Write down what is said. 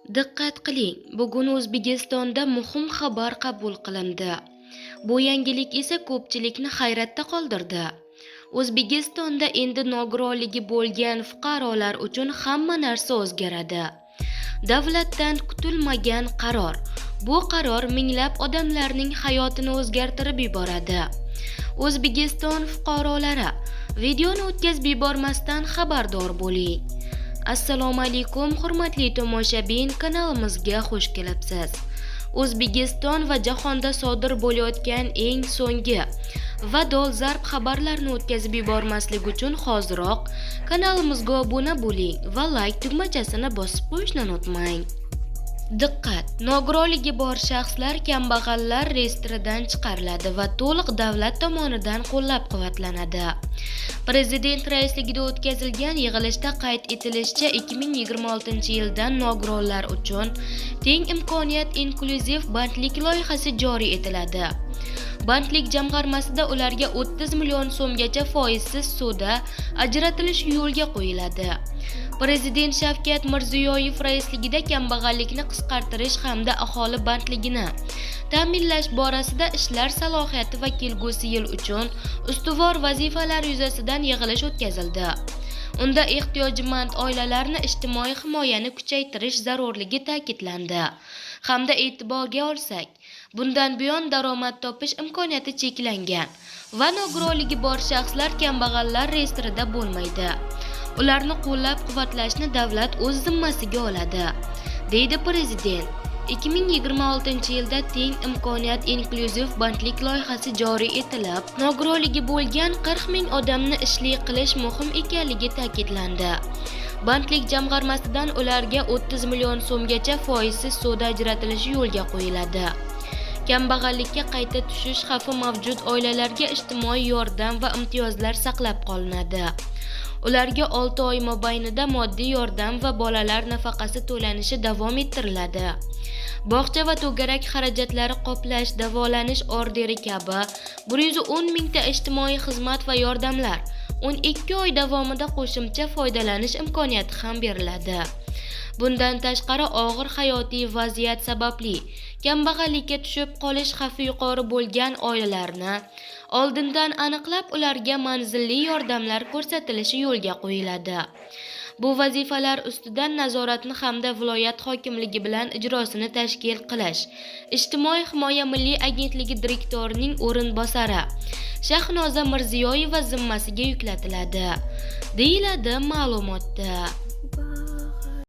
Diqqat qiling, bugun O'zbekistonda muhim xabar qabul qilindi. Bu yangilik esa ko'pchilikni hayratda qoldirdi. O'zbekistonda endi nogironligi bo'lgan fuqarolar uchun hamma narsa o'zgaradi. Davlatdan kutilmagan qaror. Bu qaror minglab odamlarning hayotini o'zgartirib yuboradi. O'zbekiston fuqarolari, videoni o'tkazib yubormasdan xabardor bo'ling. Assalomu alaykum, hurmatli tomoshabin, kanalimizga xush kelibsiz. O'zbekiston va jahonda sodir bo'layotgan eng so'nggi va dolzarb xabarlarni o'tkazib yubormaslik uchun hoziroq kanalimizga obuna bo'ling va like tugmachasini bosib qo'yishni unutmang. Diqqat! Nogironligi bor shaxslar kambag'allar reyestridan chiqariladi va to'liq davlat tomonidan qo'llab-quvvatlanadi. Prezident raisligida o'tkazilgan yig'ilishda qayd etilishicha, 2026-yildan nogironlar uchun teng imkoniyat inklyuziv bandlik loyihasi joriy etiladi. Bandlik jamg'armasida ularga 30 million so'mgacha foizsiz suvda ajratilishi yo'lga qo'yiladi. Prezident Shavkat Mirziyoyev raisligida kambag'allikni qisqartirish hamda aholi bandligini ta'minlash borasida ishlar salohiyati va kelgusi yil uchun ustuvor vazifalar yuzasidan yig'ilish o'tkazildi. Unda ehtiyojmand oilalarni ijtimoiy himoyani kuchaytirish zarurligi ta'kidlandi. Hamda e'tiborga olsak, bundan buyon daromad topish imkoniyati cheklangan va nogironligi bor shaxslar kambag'allar reyestrida bo'lmaydi. Ularni qo'llab-quvvatlashni davlat o'z zimmasiga oladi, deydi Prezident. 2026-yilda teng imkoniyat inklyuziv bandlik loyihasi joriy etilib, nogironligi bo'lgan 40 ming odamni ishli qilish muhim ekanligi ta'kidlandi. Bandlik jamg'armasidan ularga 30 million so'mgacha foizsiz suvda ajratilishi yo'lga qo'yiladi. Kambag'allikka qayta tushish xavfi mavjud oilalarga ijtimoiy yordam va imtiyozlar saqlab qolinadi. Ularga 6 oy mobaynida moddiy yordam va bolalar nafaqasi to'lanishi davom ettiriladi. Bog'cha va to'garak xarajatlari qoplash, davolanish orderi kabi 110 mingta ijtimoiy xizmat va yordamlar 12 oy davomida qo'shimcha foydalanish imkoniyati ham beriladi. Bundan tashqari og'ir hayotiy vaziyat sababli kambag'allikka tushib qolish xavfi yuqori bo'lgan oilalarni oldindan aniqlab, ularga manzilli yordamlar ko'rsatilishi yo'lga qo'yiladi. Bu vazifalar ustidan nazoratni hamda viloyat hokimligi bilan ijrosini tashkil qilish Ijtimoiy himoya milliy agentligi direktorining o'rinbosari Shahnoza Mirziyoyeva zimmasiga yuklatiladi, deyiladi ma'lumotda.